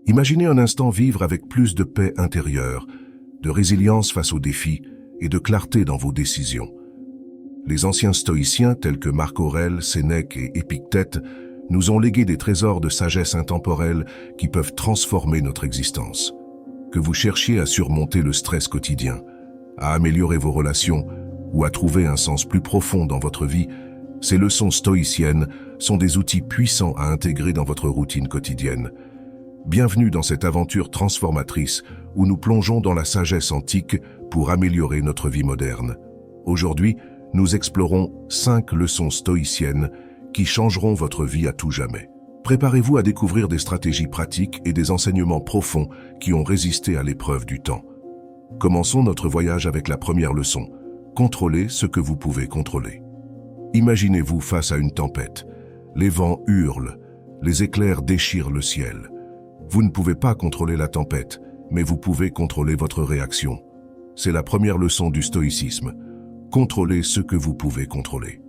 Imaginez un instant vivre avec plus de paix intérieure, de résilience face aux défis et de clarté dans vos décisions. Les anciens stoïciens tels que Marc Aurèle, Sénèque et Épictète nous ont légué des trésors de sagesse intemporelle qui peuvent transformer notre existence. Que vous cherchiez à surmonter le stress quotidien, à améliorer vos relations ou à trouver un sens plus profond dans votre vie, ces leçons stoïciennes sont des outils puissants à intégrer dans votre routine quotidienne. Bienvenue dans cette aventure transformatrice où nous plongeons dans la sagesse antique pour améliorer notre vie moderne. Aujourd'hui, nous explorons 5 leçons stoïciennes qui changeront votre vie à tout jamais. Préparez-vous à découvrir des stratégies pratiques et des enseignements profonds qui ont résisté à l'épreuve du temps. Commençons notre voyage avec la première leçon. Contrôlez ce que vous pouvez contrôler. Imaginez-vous face à une tempête. Les vents hurlent, les éclairs déchirent le ciel. Vous ne pouvez pas contrôler la tempête, mais vous pouvez contrôler votre réaction. C'est la première leçon du stoïcisme. Contrôlez ce que vous pouvez contrôler.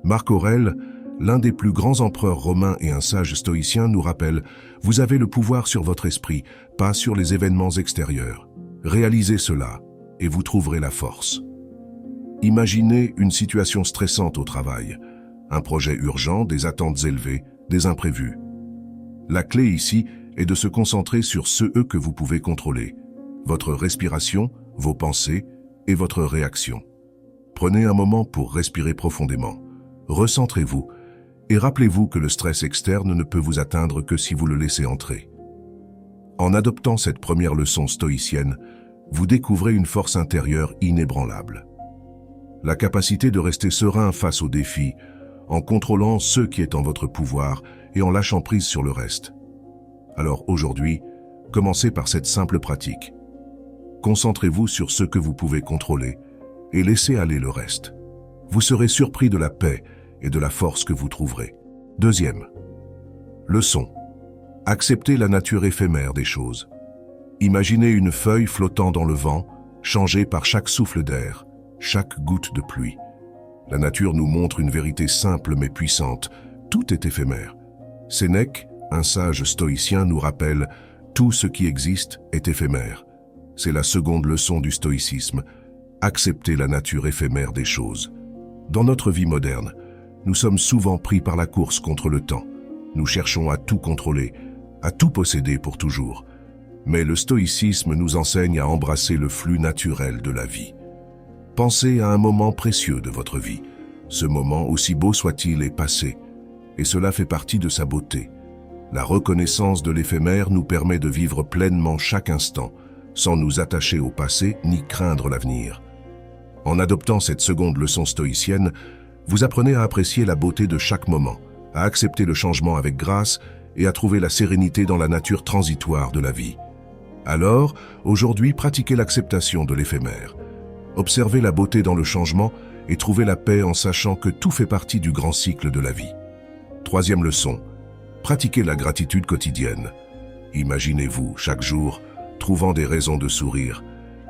Marc Aurèle, l'un des plus grands empereurs romains et un sage stoïcien, nous rappelle « Vous avez le pouvoir sur votre esprit, pas sur les événements extérieurs. Réalisez cela, et vous trouverez la force. » Imaginez une situation stressante au travail, un projet urgent, des attentes élevées, des imprévus. La clé ici est de se concentrer sur ce que vous pouvez contrôler, votre respiration, vos pensées et votre réaction. Prenez un moment pour respirer profondément. Recentrez-vous et rappelez-vous que le stress externe ne peut vous atteindre que si vous le laissez entrer. En adoptant cette première leçon stoïcienne, vous découvrez une force intérieure inébranlable. La capacité de rester serein face aux défis, en contrôlant ce qui est en votre pouvoir et en lâchant prise sur le reste. Alors aujourd'hui, commencez par cette simple pratique. Concentrez-vous sur ce que vous pouvez contrôler et laissez aller le reste. Vous serez surpris de la paix et de la force que vous trouverez. Deuxième leçon. Acceptez la nature éphémère des choses. Imaginez une feuille flottant dans le vent, changée par chaque souffle d'air, chaque goutte de pluie. La nature nous montre une vérité simple mais puissante. Tout est éphémère. Sénèque, un sage stoïcien, nous rappelle « Tout ce qui existe est éphémère ». C'est la seconde leçon du stoïcisme. Accepter la nature éphémère des choses. Dans notre vie moderne, nous sommes souvent pris par la course contre le temps. Nous cherchons à tout contrôler, à tout posséder pour toujours. Mais le stoïcisme nous enseigne à embrasser le flux naturel de la vie. Pensez à un moment précieux de votre vie. Ce moment, aussi beau soit-il, est passé. Et cela fait partie de sa beauté. La reconnaissance de l'éphémère nous permet de vivre pleinement chaque instant, sans nous attacher au passé ni craindre l'avenir. En adoptant cette seconde leçon stoïcienne, vous apprenez à apprécier la beauté de chaque moment, à accepter le changement avec grâce et à trouver la sérénité dans la nature transitoire de la vie. Alors, aujourd'hui, pratiquez l'acceptation de l'éphémère. Observez la beauté dans le changement et trouvez la paix en sachant que tout fait partie du grand cycle de la vie. Troisième leçon. Pratiquez la gratitude quotidienne. Imaginez-vous, chaque jour, trouvant des raisons de sourire,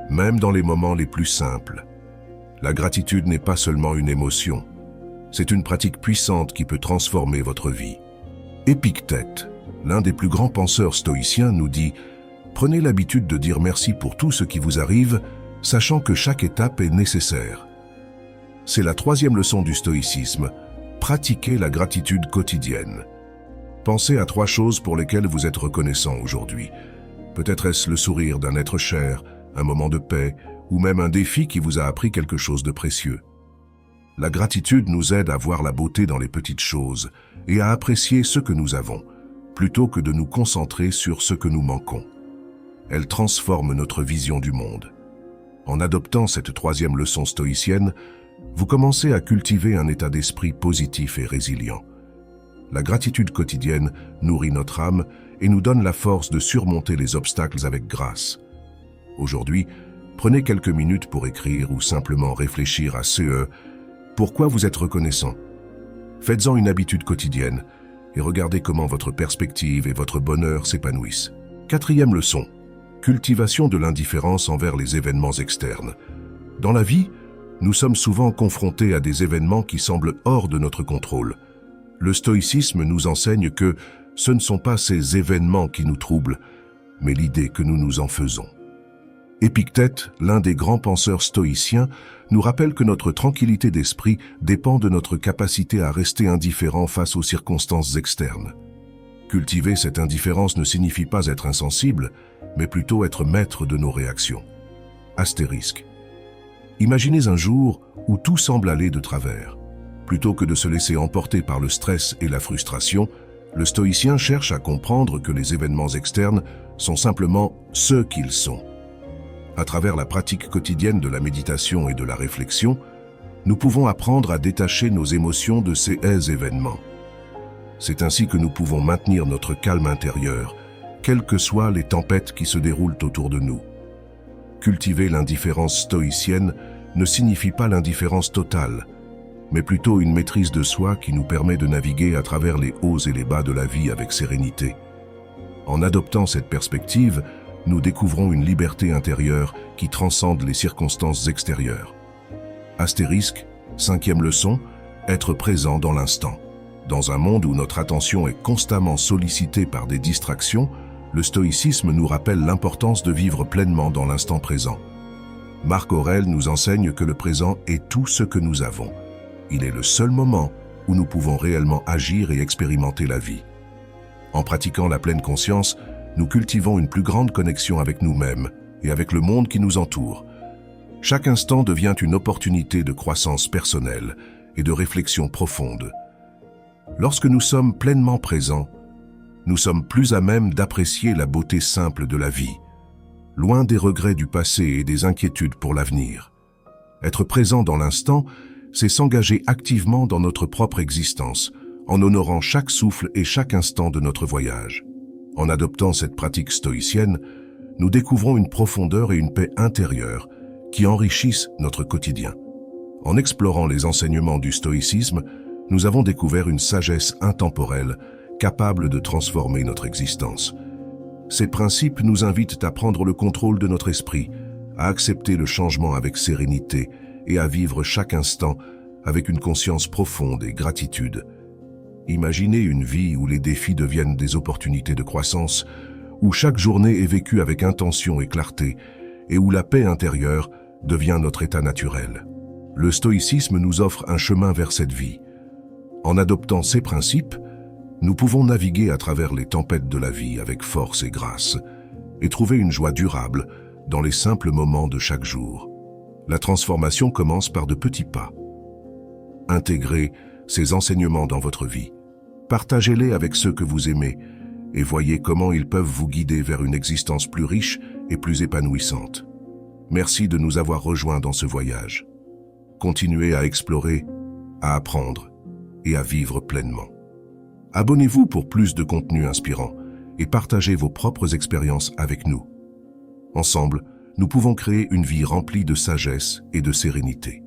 même dans les moments les plus simples. La gratitude n'est pas seulement une émotion, c'est une pratique puissante qui peut transformer votre vie. Épictète, l'un des plus grands penseurs stoïciens, nous dit « Prenez l'habitude de dire merci pour tout ce qui vous arrive, sachant que chaque étape est nécessaire. » C'est la troisième leçon du stoïcisme. Pratiquez la gratitude quotidienne. Pensez à 3 choses pour lesquelles vous êtes reconnaissant aujourd'hui. Peut-être est-ce le sourire d'un être cher, un moment de paix, ou même un défi qui vous a appris quelque chose de précieux. La gratitude nous aide à voir la beauté dans les petites choses et à apprécier ce que nous avons, plutôt que de nous concentrer sur ce que nous manquons. Elle transforme notre vision du monde. En adoptant cette troisième leçon stoïcienne, vous commencez à cultiver un état d'esprit positif et résilient. La gratitude quotidienne nourrit notre âme et nous donne la force de surmonter les obstacles avec grâce. Aujourd'hui, prenez quelques minutes pour écrire ou simplement réfléchir à pourquoi vous êtes reconnaissant. Faites-en une habitude quotidienne et regardez comment votre perspective et votre bonheur s'épanouissent. Quatrième leçon. Cultivation de l'indifférence envers les événements externes. Dans la vie, nous sommes souvent confrontés à des événements qui semblent hors de notre contrôle. Le stoïcisme nous enseigne que ce ne sont pas ces événements qui nous troublent, mais l'idée que nous nous en faisons. Épictète, l'un des grands penseurs stoïciens, nous rappelle que notre tranquillité d'esprit dépend de notre capacité à rester indifférent face aux circonstances externes. Cultiver cette indifférence ne signifie pas être insensible, mais plutôt être maître de nos réactions. Astérisque. Imaginez un jour où tout semble aller de travers. Plutôt que de se laisser emporter par le stress et la frustration, le stoïcien cherche à comprendre que les événements externes sont simplement ce qu'ils sont. À travers la pratique quotidienne de la méditation et de la réflexion, nous pouvons apprendre à détacher nos émotions de ces événements. C'est ainsi que nous pouvons maintenir notre calme intérieur, quelles que soient les tempêtes qui se déroulent autour de nous. Cultiver l'indifférence stoïcienne ne signifie pas l'indifférence totale, mais plutôt une maîtrise de soi qui nous permet de naviguer à travers les hauts et les bas de la vie avec sérénité. En adoptant cette perspective, nous découvrons une liberté intérieure qui transcende les circonstances extérieures. Astérisque, 5e leçon, être présent dans l'instant. Dans un monde où notre attention est constamment sollicitée par des distractions, le stoïcisme nous rappelle l'importance de vivre pleinement dans l'instant présent. Marc Aurèle nous enseigne que le présent est tout ce que nous avons. Il est le seul moment où nous pouvons réellement agir et expérimenter la vie. En pratiquant la pleine conscience, nous cultivons une plus grande connexion avec nous-mêmes et avec le monde qui nous entoure. Chaque instant devient une opportunité de croissance personnelle et de réflexion profonde. Lorsque nous sommes pleinement présents, nous sommes plus à même d'apprécier la beauté simple de la vie, loin des regrets du passé et des inquiétudes pour l'avenir. Être présent dans l'instant, c'est s'engager activement dans notre propre existence, en honorant chaque souffle et chaque instant de notre voyage. En adoptant cette pratique stoïcienne, nous découvrons une profondeur et une paix intérieure qui enrichissent notre quotidien. En explorant les enseignements du stoïcisme, nous avons découvert une sagesse intemporelle capable de transformer notre existence. Ces principes nous invitent à prendre le contrôle de notre esprit, à accepter le changement avec sérénité et à vivre chaque instant avec une conscience profonde et gratitude. Imaginez une vie où les défis deviennent des opportunités de croissance, où chaque journée est vécue avec intention et clarté, et où la paix intérieure devient notre état naturel. Le stoïcisme nous offre un chemin vers cette vie. En adoptant ces principes, nous pouvons naviguer à travers les tempêtes de la vie avec force et grâce, et trouver une joie durable dans les simples moments de chaque jour. La transformation commence par de petits pas. Intégrez ces enseignements dans votre vie. Partagez-les avec ceux que vous aimez et voyez comment ils peuvent vous guider vers une existence plus riche et plus épanouissante. Merci de nous avoir rejoints dans ce voyage. Continuez à explorer, à apprendre et à vivre pleinement. Abonnez-vous pour plus de contenu inspirant et partagez vos propres expériences avec nous. Ensemble, nous pouvons créer une vie remplie de sagesse et de sérénité.